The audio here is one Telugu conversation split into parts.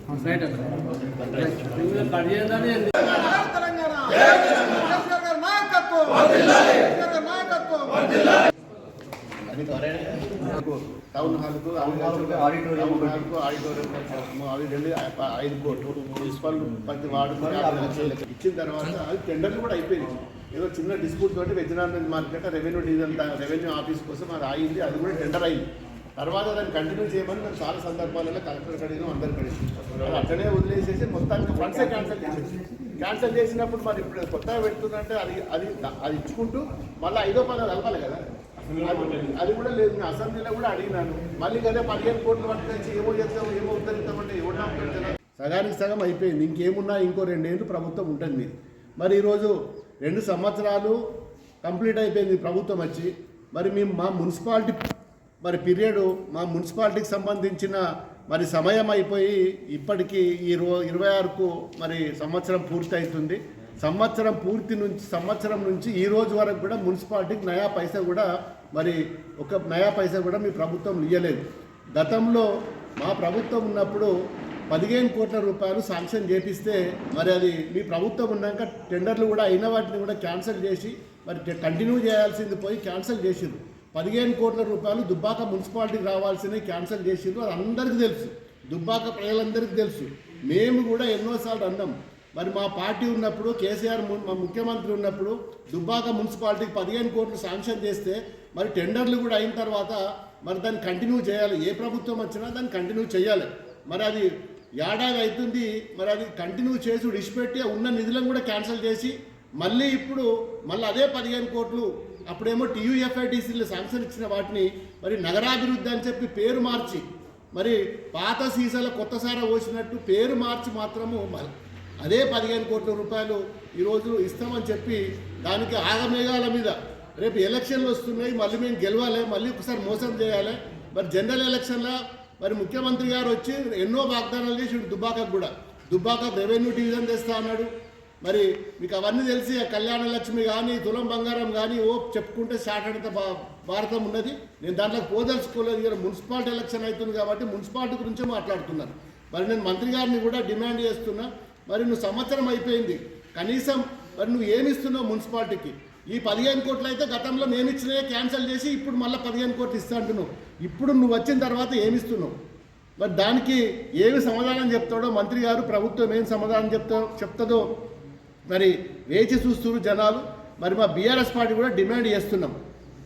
టౌన్ హాల్కు ఆడిటోరియం అవి 5 కోట్లు మున్సిపల్ ప్రతి వార్డుకు 50 లక్షలు ఇచ్చిన తర్వాత అది టెండర్లు కూడా అయిపోయింది. ఏదో చిన్న డిస్ప్యూట్ తోటి వెజినార్మెంట్ market revenue division revenue office కోసం అది అయింది, అది కూడా టెండర్ అయింది. తర్వాత దాన్ని కంటిన్యూ చేయమని మేము చాలా సందర్భాలలో కలెక్టర్ కడిగినాం, అందరు కడిగినాం. అట్లనే వదిలేసేసి మొత్తానికి ఫండ్సే క్యాన్సిల్ చేసినప్పుడు మరి ఇప్పుడు కొత్తగా పెడుతుందంటే అది ఇచ్చుకుంటూ మళ్ళీ 5వ పదాలు కలపాలి కదా, అది కూడా లేదు. నేను అసెంబ్లీలో కూడా అడిగినాను, మళ్ళీ కదా 15 కోట్లు పట్టుకొచ్చి ఏమో చేస్తాము ఏమో ఉద్ధరిస్తామంటే ఎవరినా సగానికి సగం అయిపోయింది. ఇంకేమున్నా ఇంకో 2 ఏళ్ళు ప్రభుత్వం ఉంటుంది మీరు. మరి ఈరోజు 2 సంవత్సరాలు కంప్లీట్ అయిపోయింది ప్రభుత్వం వచ్చి. మరి మేము మా మున్సిపాలిటీ మరి పీరియడ్ మా మున్సిపాలిటీకి సంబంధించిన మరి సమయం అయిపోయి ఇప్పటికీ ఈ 26కు మరి సంవత్సరం పూర్తి అవుతుంది. సంవత్సరం నుంచి ఈ రోజు వరకు కూడా మున్సిపాలిటీకి నయా పైసా కూడా మరి ఒక నయా పైసా కూడా మీ ప్రభుత్వం ఇవ్వలేదు. గతంలో మా ప్రభుత్వం ఉన్నప్పుడు 15 కోట్ల రూపాయలు శాంక్షన్ చేపిస్తే మరి అది మీ ప్రభుత్వం ఉన్నాక టెండర్లు కూడా అయిన వాటిని కూడా క్యాన్సిల్ చేసి మరి కంటిన్యూ చేయాల్సింది పోయి క్యాన్సిల్ చేసిండ్రు. 15 కోట్ల రూపాయలు దుబ్బాక మున్సిపాలిటీకి రావాల్సినవి క్యాన్సిల్ చేసిండ్రు. అది అందరికీ తెలుసు, దుబ్బాక ప్రజలందరికీ తెలుసు. మేము కూడా ఎన్నోసార్లు అన్నాం. మరి మా పార్టీ ఉన్నప్పుడు కేసీఆర్ మా ముఖ్యమంత్రి ఉన్నప్పుడు దుబ్బాక మున్సిపాలిటీకి 15 కోట్లు శాంక్షన్ చేస్తే మరి టెండర్లు కూడా అయిన తర్వాత మరి దాన్ని కంటిన్యూ చేయాలి. ఏ ప్రభుత్వం వచ్చినా దాన్ని కంటిన్యూ చేయాలి. మరి అది ఏడాది అవుతుంది, మరి అది కంటిన్యూ చేసి విడిచిపెట్టి ఉన్న నిధులను కూడా క్యాన్సిల్ చేసి మళ్ళీ అదే 15 కోట్లు అప్పుడేమో TUFIDCలో శాంక్షన్ ఇచ్చిన వాటిని మరి నగరాభివృద్ధి అని చెప్పి పేరు మార్చి మరి పాత సీసాల కొత్త సారా పోసినట్టు పేరు మార్చి మాత్రము అదే 15 కోట్ల రూపాయలు ఈరోజు ఇస్తామని చెప్పి దానికి ఆగమేఘాల మీద రేపు ఎలక్షన్లు వస్తున్నాయి, మళ్ళీ మేము గెలవాలి, మళ్ళీ ఒకసారి మోసం చేయాలి. మరి జనరల్ ఎలక్షన్లో మరి ముఖ్యమంత్రి గారు వచ్చి ఎన్నో వాగ్దానాలు చేసి దుబ్బాకకు కూడా రెవెన్యూ డివిజన్ తెస్తా అన్నాడు. మరి మీకు అవన్నీ తెలిసి కళ్యాణ లక్ష్మి కానీ తులం బంగారం కానీ చెప్పుకుంటే సాటంత భారతం ఉన్నది. నేను దాంట్లో పోదలుచుకోలేదు. ఇక్కడ మున్సిపాలిటీ ఎలక్షన్ అవుతుంది కాబట్టి మున్సిపాలిటీ గురించే మాట్లాడుతున్నాను. మరి నేను మంత్రి గారిని కూడా డిమాండ్ చేస్తున్నా, మరి నువ్వు సంవత్సరం అయిపోయింది, కనీసం మరి నువ్వు ఏమిస్తున్నావు మున్సిపాలిటీకి? ఈ 15 కోట్లు అయితే గతంలో మేము ఇచ్చినవే క్యాన్సిల్ చేసి ఇప్పుడు మళ్ళీ 15 కోట్లు ఇస్తా అంటున్నావు. ఇప్పుడు నువ్వు వచ్చిన తర్వాత ఏమిస్తున్నావు? మరి దానికి ఏమి సమాధానం చెప్తాడో మంత్రి గారు, ప్రభుత్వం ఏం సమాధానం చెప్తుందో మరి వేచి చూస్తున్నారు జనాలు. మరి మా బీఆర్ఎస్ పార్టీ కూడా డిమాండ్ చేస్తున్నాం.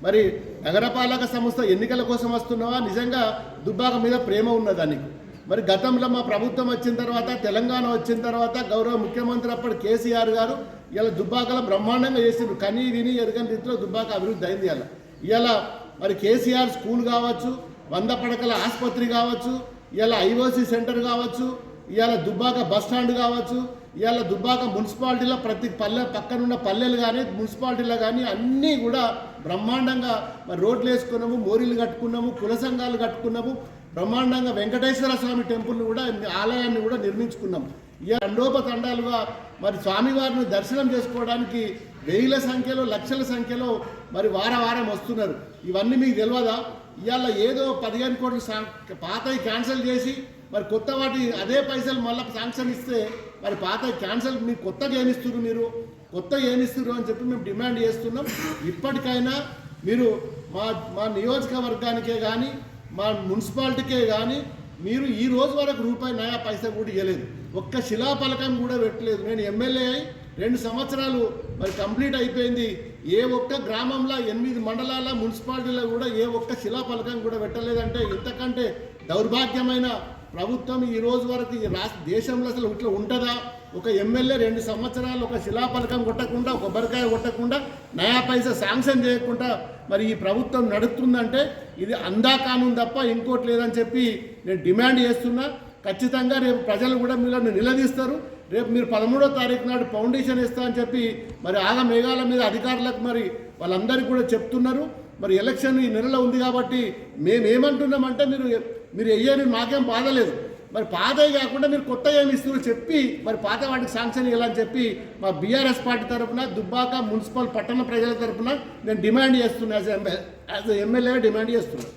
మరి నగరపాలక సంస్థ ఎన్నికల కోసం వస్తున్నావా, నిజంగా దుబ్బాక మీద ప్రేమ ఉన్నదానికి? మరి గతంలో మా ప్రభుత్వం వచ్చిన తర్వాత, తెలంగాణ వచ్చిన తర్వాత గౌరవ ముఖ్యమంత్రి అప్పటి కేసీఆర్ గారు ఇలా దుబ్బాకలో బ్రహ్మాండంగా చేసిండ్రు. కనీ విని ఎరగని రీతిలో దుబ్బాక అభివృద్ధి అయింది. ఇలా మరి కేసీఆర్ స్కూల్ కావచ్చు, 100 పడకల ఆసుపత్రి కావచ్చు, ఇలా IOC సెంటర్ కావచ్చు, ఇవాళ దుబ్బాక బస్ స్టాండ్ కావచ్చు, ఇవాళ దుబ్బాక మున్సిపాలిటీలో ప్రతి పక్కనున్న పల్లెలు కానీ మున్సిపాలిటీలో కానీ అన్నీ కూడా బ్రహ్మాండంగా మరి రోడ్లు వేసుకున్నాము, మోరీలు కట్టుకున్నాము, కుల సంఘాలు కట్టుకున్నాము, బ్రహ్మాండంగా వెంకటేశ్వర స్వామి టెంపుల్ని కూడా ఆలయాన్ని కూడా నిర్మించుకున్నాం. ఇక తండోపతండాలుగా మరి స్వామివారిని దర్శనం చేసుకోవడానికి 1000ల సంఖ్యలో, లక్షల సంఖ్యలో మరి వారం వస్తున్నారు. ఇవన్నీ మీకు తెలియదా? ఇవాళ ఏదో 15 కోట్లు పాతవి క్యాన్సిల్ చేసి మరి కొత్త వాటి అదే పైసలు మళ్ళీ శాంక్షన్ ఇస్తే మరి పాత క్యాన్సిల్ మీరు కొత్తగా ఏమిస్తున్నారు అని చెప్పి మేము డిమాండ్ చేస్తున్నాం. ఇప్పటికైనా మీరు మా నియోజకవర్గానికే కానీ మా మున్సిపాలిటీకే కానీ మీరు ఈ రోజు వరకు రూపాయి నయా పైసా కూడా ఇవ్వలేదు, ఒక్క శిలాఫలకం కూడా పెట్టలేదు. నేను ఎమ్మెల్యే అయి 2 సంవత్సరాలు మరి కంప్లీట్ అయిపోయింది. ఏ ఒక్క గ్రామంలో 8 మండలాల మున్సిపాలిటీలో కూడా ఏ ఒక్క శిలాఫలకం కూడా పెట్టలేదంటే ఇంతకంటే దౌర్భాగ్యమైన ప్రభుత్వం ఈ రోజు వరకు ఈ దేశంలో అసలు ఇట్లా ఉంటుందా? ఒక ఎమ్మెల్యే 2 సంవత్సరాలు ఒక శిలాఫలకం కొట్టకుండా, ఒక కొబ్బరికాయ కొట్టకుండా, నయా పైసా శాంక్షన్ చేయకుండా మరి ఈ ప్రభుత్వం నడుస్తుందంటే ఇది అందా కానూన్ తప్ప ఇంకోటి లేదని చెప్పి నేను డిమాండ్ చేస్తున్నా. ఖచ్చితంగా రేపు ప్రజలు కూడా మిమ్మల్ని నిలదీస్తారు. రేపు మీరు 13వ తారీఖు నాడు ఫౌండేషన్ ఇస్తా అని చెప్పి మరి మేఘాల మీద అధికారులకు మరి వాళ్ళందరికీ కూడా చెప్తున్నారు. మరి ఎలక్షన్ ఈ నెలలో ఉంది కాబట్టి మేమేమంటున్నామంటే మీరు వెయ్యని మాకేం బాధ లేదు, మరి పాతవి కాకుండా మీరు కొత్త ఏమి ఇస్తున్నారో చెప్పి మరి పాత వాటికి శాంక్షన్ ఇవ్వాలని చెప్పి మా బీఆర్ఎస్ పార్టీ తరఫున దుబ్బాక మున్సిపల్ పట్టణ ప్రజల తరఫున నేను డిమాండ్ చేస్తున్నా, యాజ్ ఎమ్మెల్యేగా డిమాండ్ చేస్తున్నాను.